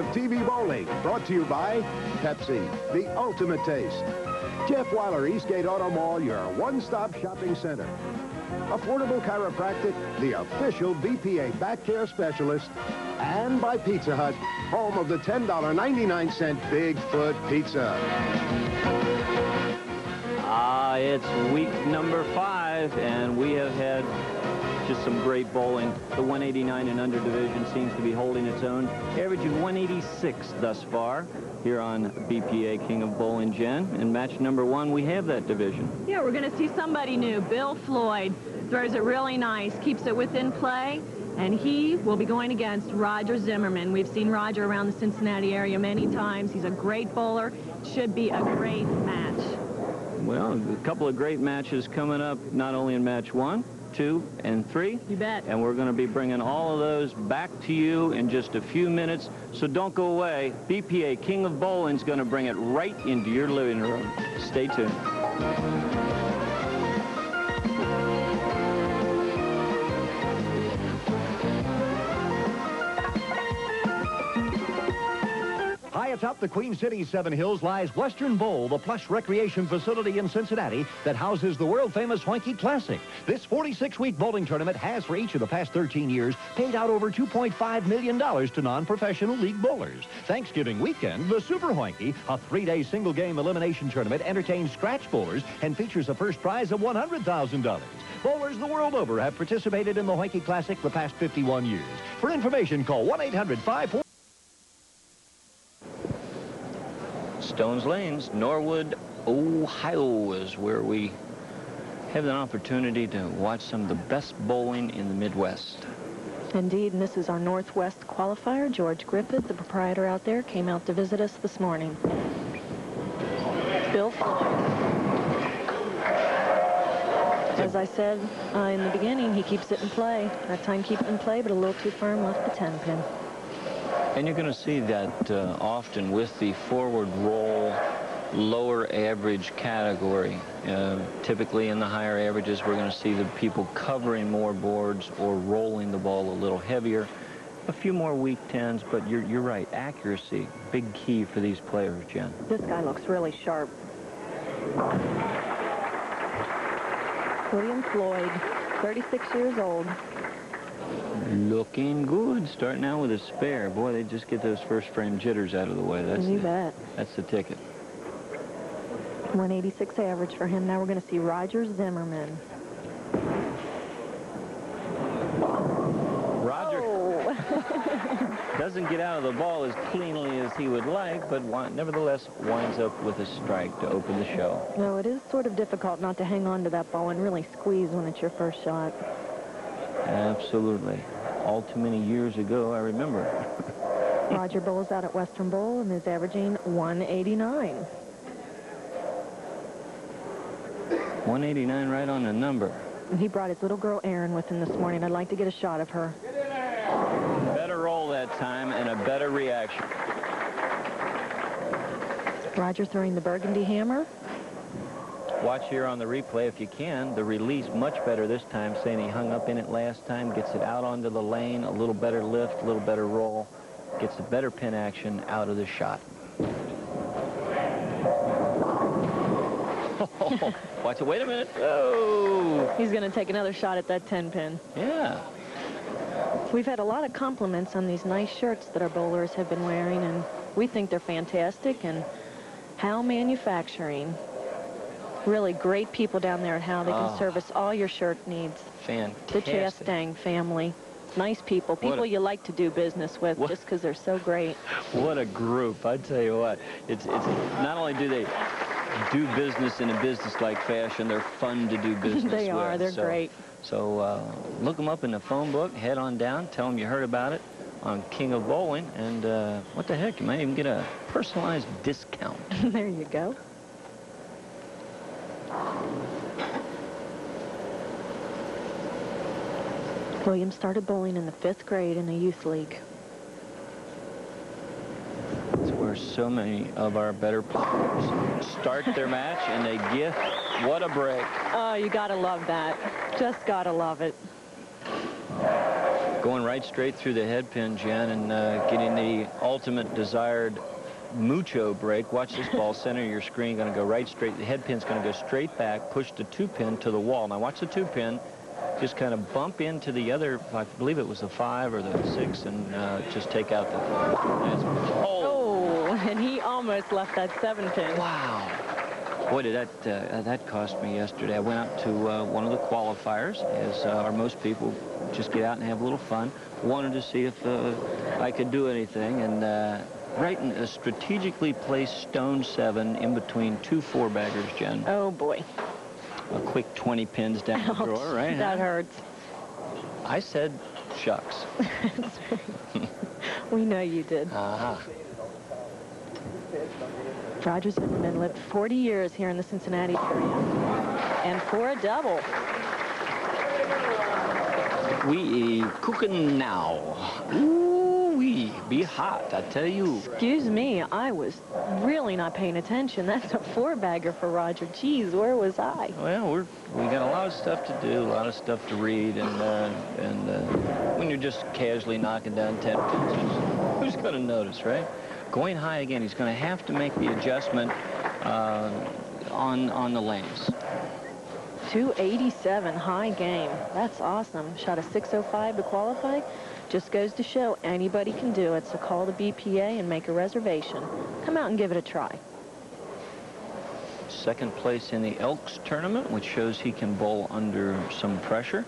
of TV bowling, brought to you by Pepsi, the ultimate taste. Jeff Weiler, Eastgate Auto Mall, your one-stop shopping center. Affordable Chiropractic, the official BPA back care specialist. And by Pizza Hut, home of the $10.99 Bigfoot Pizza. It's week number 5, and we have had just some great bowling. The 189 and under division seems to be holding its own, averaging 186 thus far here on BPA King of Bowling. Jen, in match number 1, we have that division. Yeah, we're going to see somebody new. Bill Floyd throws it really nice, keeps it within play, and he will be going against Roger Zimmerman. We've seen Roger around the Cincinnati area many times. He's a great bowler. Should be a great match. Well, a couple of great matches coming up, not only in match 1, 2, and 3. You bet. And we're going to be bringing all of those back to you in just a few minutes. So don't go away. BPA King of Bowling is going to bring it right into your living room. Stay tuned. Atop the Queen City's 7 Hills lies Western Bowl, the plush recreation facility in Cincinnati that houses the world-famous Hoinky Classic. This 46-week bowling tournament has, for each of the past 13 years, paid out over $2.5 million to non-professional league bowlers. Thanksgiving weekend, the Super Hoinky, a 3-day single-game elimination tournament, entertains scratch bowlers and features a first prize of $100,000. Bowlers the world over have participated in the Hoinky Classic the past 51 years. For information, call 1-800-54... Stones Lanes, Norwood, Ohio is where we have an opportunity to watch some of the best bowling in the Midwest. Indeed, and this is our Northwest qualifier. George Griffith, the proprietor out there, came out to visit us this morning. Bill Floyd. As I said in the beginning, he keeps it in play. That time keep it in play, but a little too firm left the 10-pin. And you're going to see that often with the forward roll, lower average category. Typically in the higher averages, we're going to see the people covering more boards or rolling the ball a little heavier. A few more weak 10s, but you're right. Accuracy, big key for these players, Jen. This guy looks really sharp. William Floyd, 36 years old. Looking good. Starting out with a spare. Boy, they just get those first frame jitters out of the way. You bet. That's the ticket. 186 average for him. Now we're going to see Roger Zimmerman. Roger doesn't get out of the ball as cleanly as he would like, but nevertheless winds up with a strike to open the show. No, it is sort of difficult not to hang on to that ball and really squeeze when it's your first shot. Absolutely. All too many years ago, I remember. Roger bowls out at Western Bowl and is averaging 189. 189 right on the number. And he brought his little girl Erin with him this morning. I'd like to get a shot of her. Better roll that time and a better reaction. Roger throwing the burgundy hammer. Watch here on the replay if you can. The release much better this time, saying he hung up in it last time, gets it out onto the lane, a little better lift, a little better roll, gets a better pin action out of the shot. Watch it. Wait a minute. Oh! He's going to take another shot at that 10-pin. Yeah. We've had a lot of compliments on these nice shirts that our bowlers have been wearing, and we think they're fantastic. And Howe Manufacturing, really great people down there at Howe. They can service all your shirt needs. Fantastic. The Chastang family. Nice people. People you like to do business with just because they're so great. What a group. I tell you what. It's not only do they do business in a business-like fashion, they're fun to do business with. They are. They're great. So look them up in the phone book. Head on down. Tell them you heard about it on King of Bowling. And what the heck, you might even get a personalized discount. There you go. William started bowling in the 5th grade in the youth league. It's where so many of our better players start their match, and they get what a break. Oh, you gotta love that. Just gotta love it. Going right straight through the head pin, Jen, and getting the ultimate desired mucho break. Watch this ball, center your screen, going to go right straight. The head pin's going to go straight back, push the 2-pin to the wall. Now watch the 2-pin just kind of bump into the other, I believe it was the 5 or the 6, and just take out the... Oh, and he almost left that 7-pin. Wow. Boy, did that cost me yesterday. I went out to one of the qualifiers, as are most people, just get out and have a little fun. Wanted to see if I could do anything, and right in a strategically placed stone 7 in between 2 4-baggers, Jen. Oh, boy. A quick 20 pins down the drawer, right? That hurts. I said, shucks. We know you did. Roger Zimmerman lived 40 years here in the Cincinnati area. And for a double. We cooking now. Ooh-wee, be hot, I tell you. Excuse me, I was really not paying attention. That's a 4-bagger for Roger. Geez, where was I? Well, we got a lot of stuff to do, a lot of stuff to read, and when you're just casually knocking down 10 pins, who's going to notice, right? Going high again, he's going to have to make the adjustment on the lanes. 287, high game. That's awesome. Shot a 605 to qualify. Just goes to show anybody can do it, so call the BPA and make a reservation. Come out and give it a try. Second place in the Elks tournament, which shows he can bowl under some pressure.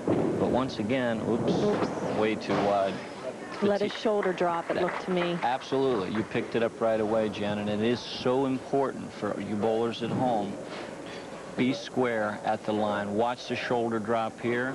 But once again, oops. Way too wide. Let his shoulder drop, it looked to me. Absolutely. You picked it up right away, Jen, and it is so important for you bowlers at home. Be square at the line. Watch the shoulder drop here,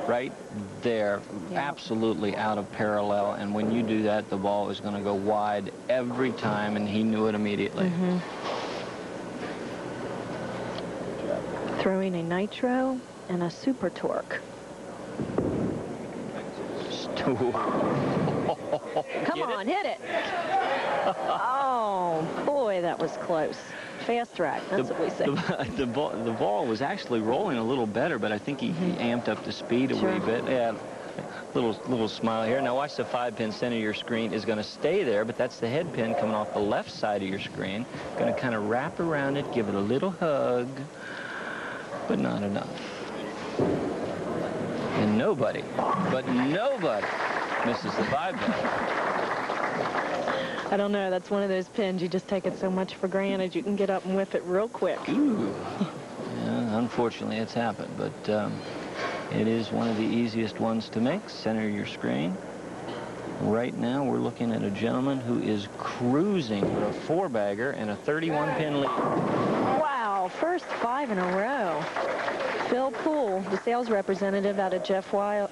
right there, absolutely out of parallel. And when you do that, the ball is going to go wide every time, and he knew it immediately. Throwing a nitro and a super torque. Come on, hit it. Oh, boy, that was close. Fast rack, that's what we say. The ball was actually rolling a little better, but I think he amped up the speed a wee bit. Yeah, little smile here. Now watch the 5-pin center of your screen is going to stay there, but that's the head pin coming off the left side of your screen. Going to kind of wrap around it, give it a little hug, but not enough. And nobody misses the 5-pin. I don't know. That's one of those pins. You just take it so much for granted. You can get up and whip it real quick. Ooh. Yeah, unfortunately, it's happened, but it is one of the easiest ones to make. Center your screen. Right now, we're looking at a gentleman who is cruising with a 4-bagger and a 31-pin lead. Wow, first 5 in a row. Phil Poole, the sales representative out of Jeff Weiler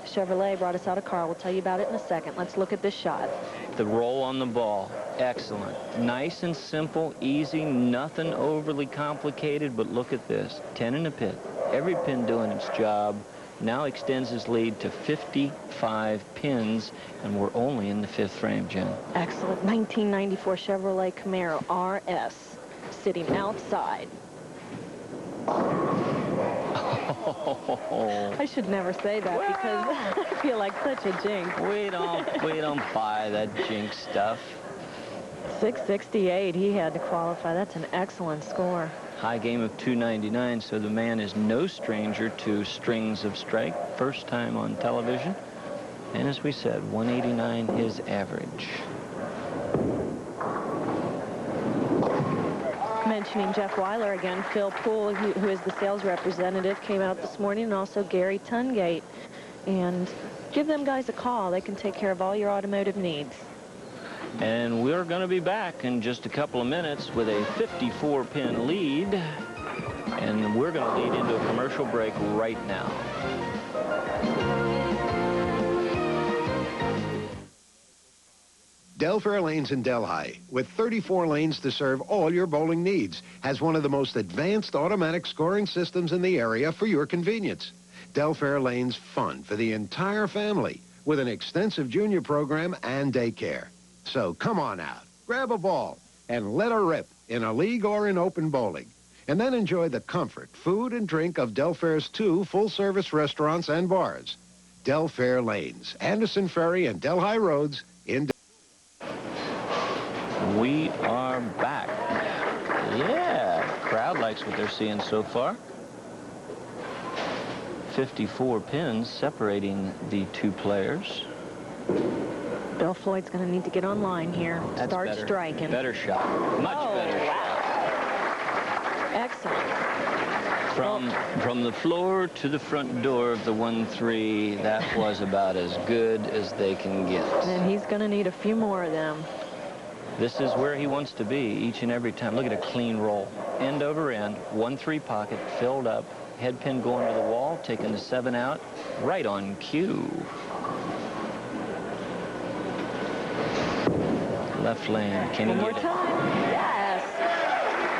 Chevrolet, brought us out a car. We'll tell you about it in a second. Let's look at this shot. The roll on the ball, excellent. Nice and simple, easy, nothing overly complicated, but look at this. 10 in the pit. Every pin doing its job. Now extends his lead to 55 pins, and we're only in the 5th frame, Jen. Excellent. 1994 Chevrolet Camaro RS, sitting outside. I should never say that because I feel like such a jinx. We don't buy that jinx stuff. 668, he had to qualify. That's an excellent score. High game of 299, so the man is no stranger to strings of strike. First time on television. And as we said, 189 his average. Mentioning Jeff Weiler again, Phil Poole, who is the sales representative, came out this morning, and also Gary Tungate. And give them guys a call. They can take care of all your automotive needs. And we're going to be back in just a couple of minutes with a 54-pin lead. And we're going to lead into a commercial break right now. Delfair Lanes in Delhi, with 34 lanes to serve all your bowling needs, has one of the most advanced automatic scoring systems in the area for your convenience. Delfair Lanes fun for the entire family, with an extensive junior program and daycare. So come on out, grab a ball, and let her rip in a league or in open bowling. And then enjoy the comfort, food, and drink of Delfair's 2 full-service restaurants and bars. Del Fair Lanes, Anderson Ferry and Delhi Roads in. We are back. Yeah, crowd likes what they're seeing so far. 54 pins separating the two players. Bill Floyd's going to need to get online here. That's Start better. striking. Better shot. Much better shot. Excellent. From the floor to the front door of the 1-3, that was about as good as they can get. And he's going to need a few more of them. This is where he wants to be each and every time. Look at a clean roll. End over end, 1-3 pocket, filled up, head pin going to the wall, taking the 7 out, right on cue. Left lane. Can he One more get it? time. Yes.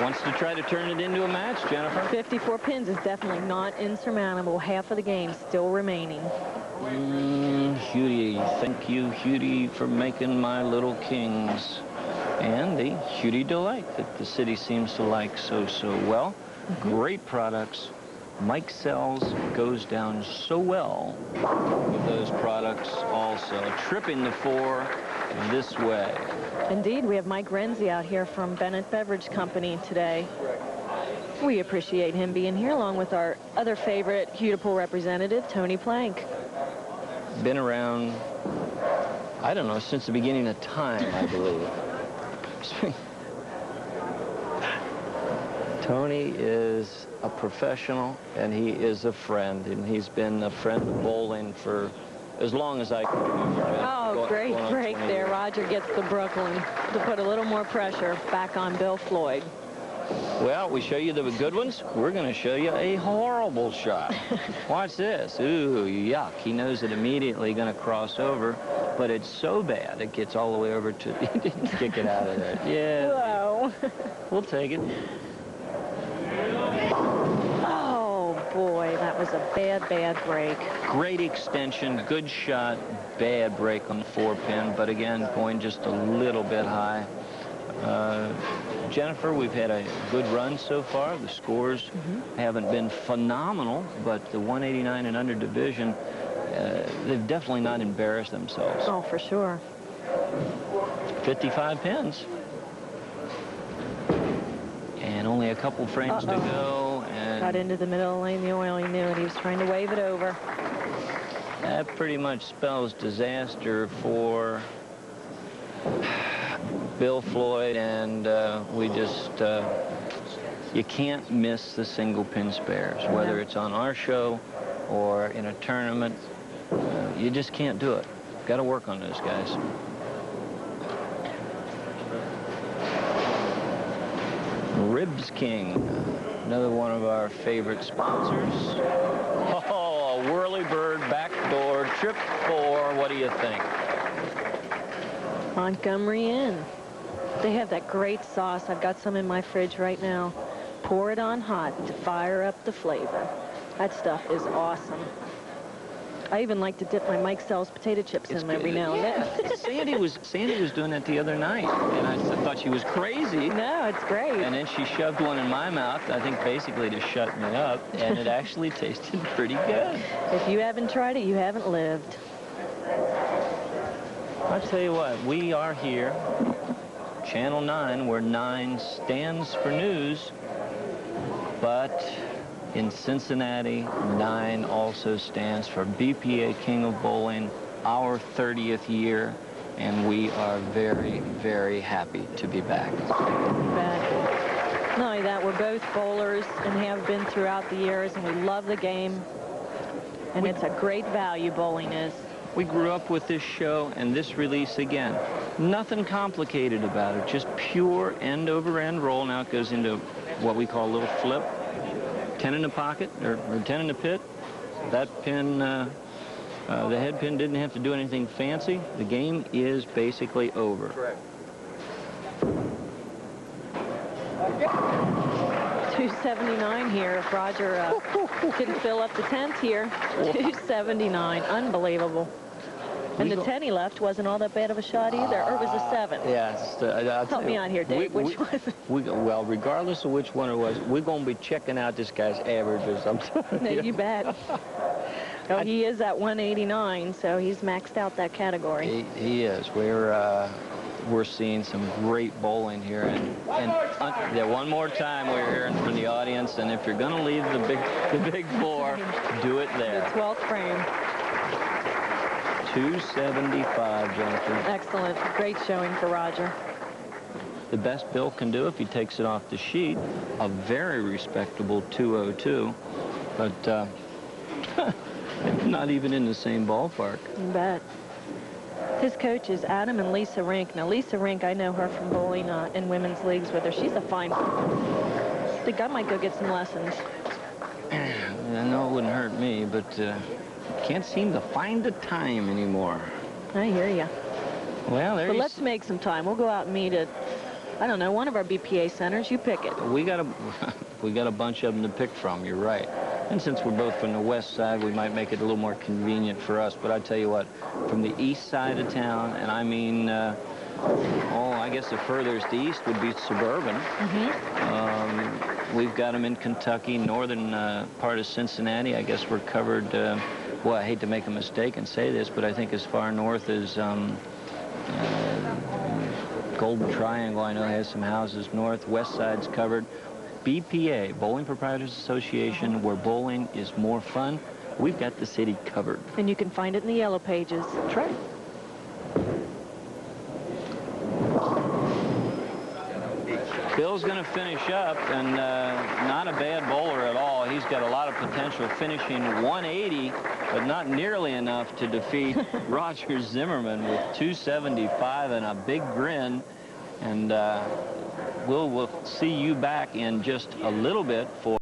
Wants to try to turn it into a match, Jennifer. 54 pins is definitely not insurmountable. Half of the game still remaining. Hudy. Thank you, Hudy, for making my little kings. And the Hudy Delight that the city seems to like so well. Great products. Mike Sells goes down so well with those products also. Tripping the 4 this way. Indeed, we have Mike Renzi out here from Bennett Beverage Company today. We appreciate him being here, along with our other favorite Hudipool representative, Tony Plank. Been around, I don't know, since the beginning of time, I believe. Tony is a professional, and he is a friend, and he's been a friend of bowling for as long as I can remember. Oh, great break there. Roger gets the Brooklyn to put a little more pressure back on Bill Floyd. Well, we show you the good ones. We're going to show you a horrible shot. Watch this. Ooh, yuck. He knows it immediately going to cross over, but it's so bad it gets all the way over to... He didn't kick it out of there. Yeah. Whoa. We'll take it. Oh, boy, that was a bad break. Great extension, good shot, bad break on the 4-pin, but again, going just a little bit high. Jennifer, we've had a good run so far. The scores haven't been phenomenal, but the 189 and under division, they've definitely not embarrassed themselves. Oh, for sure. 55 pins. And only a couple frames to go. And got into the middle of the lane, the oil, he knew it. He was trying to wave it over. that pretty much spells disaster for Bill Floyd, and we just, you can't miss the single pin spares, whether it's on our show or in a tournament. You just can't do it. Got to work on those guys. Ribs King, another one of our favorite sponsors. Oh, a whirly bird backdoor trip 4. What do you think? Montgomery Inn. They have that great sauce. I've got some in my fridge right now. Pour it on hot to fire up the flavor. That stuff is awesome. I even like to dip my Mike Sells potato chips in them every now and then. Sandy was doing that the other night, and I thought she was crazy. No, it's great. And then she shoved one in my mouth, I think basically to shut me up, and it actually tasted pretty good. If you haven't tried it, you haven't lived. I'll tell you what, we are here, Channel 9, where 9 stands for news, but in Cincinnati, 9 also stands for BPA King of Bowling, our 30th year, and we are very, very happy to be back. Not only that, we're both bowlers and have been throughout the years, and we love the game, and it's a great value, bowling is. We grew up with this show and this release again. Nothing complicated about it, just pure end-over-end roll. Now it goes into what we call a little flip. 10 in the pocket, or 10 in the pit. That pin, the head pin didn't have to do anything fancy. The game is basically over. Correct. 279 here. If Roger can fill up the 10th here. 279. Unbelievable. And the 10 he left wasn't all that bad of a shot either, or was a 7? Yeah. Help me out here, Dave. Which was it? Well, regardless of which one it was, we're going to be checking out this guy's averages. I'm telling No, you. you bet. Oh, he is at 189, so he's maxed out that category. He is. We're seeing some great bowling here, and yeah, one more time we're hearing from the audience. And if you're going to leave the big four, do it there. The 12th frame. 275, Jennifer. Excellent. Great showing for Roger. The best Bill can do if he takes it off the sheet, a very respectable 202, but not even in the same ballpark. You bet. His coach is Adam and Lisa Rink. Now, Lisa Rink, I know her from bowling in women's leagues with her. She's a fine. I think I might go get some lessons. I know it wouldn't hurt me, but can't seem to find the time anymore. I hear you. Well, But let's make some time. We'll go out and meet at, I don't know, one of our BPA centers. You pick it. We got a bunch of them to pick from. You're right. And since we're both from the west side, we might make it a little more convenient for us. But I tell you what, from the east side of town, and I mean, I guess the furthest east would be suburban. We've got them in Kentucky, northern part of Cincinnati. I guess we're covered. Well, I hate to make a mistake and say this, but I think as far north as Golden Triangle, I know has some houses north. West side's covered. BPA, Bowling Proprietors Association, where bowling is more fun. We've got the city covered. And you can find it in the yellow pages. That's right. Bill's going to finish up, and not a bad bowler at all. He's got a lot of potential, finishing 180, but not nearly enough to defeat Roger Zimmerman with 275 and a big grin. And we'll see you back in just a little bit for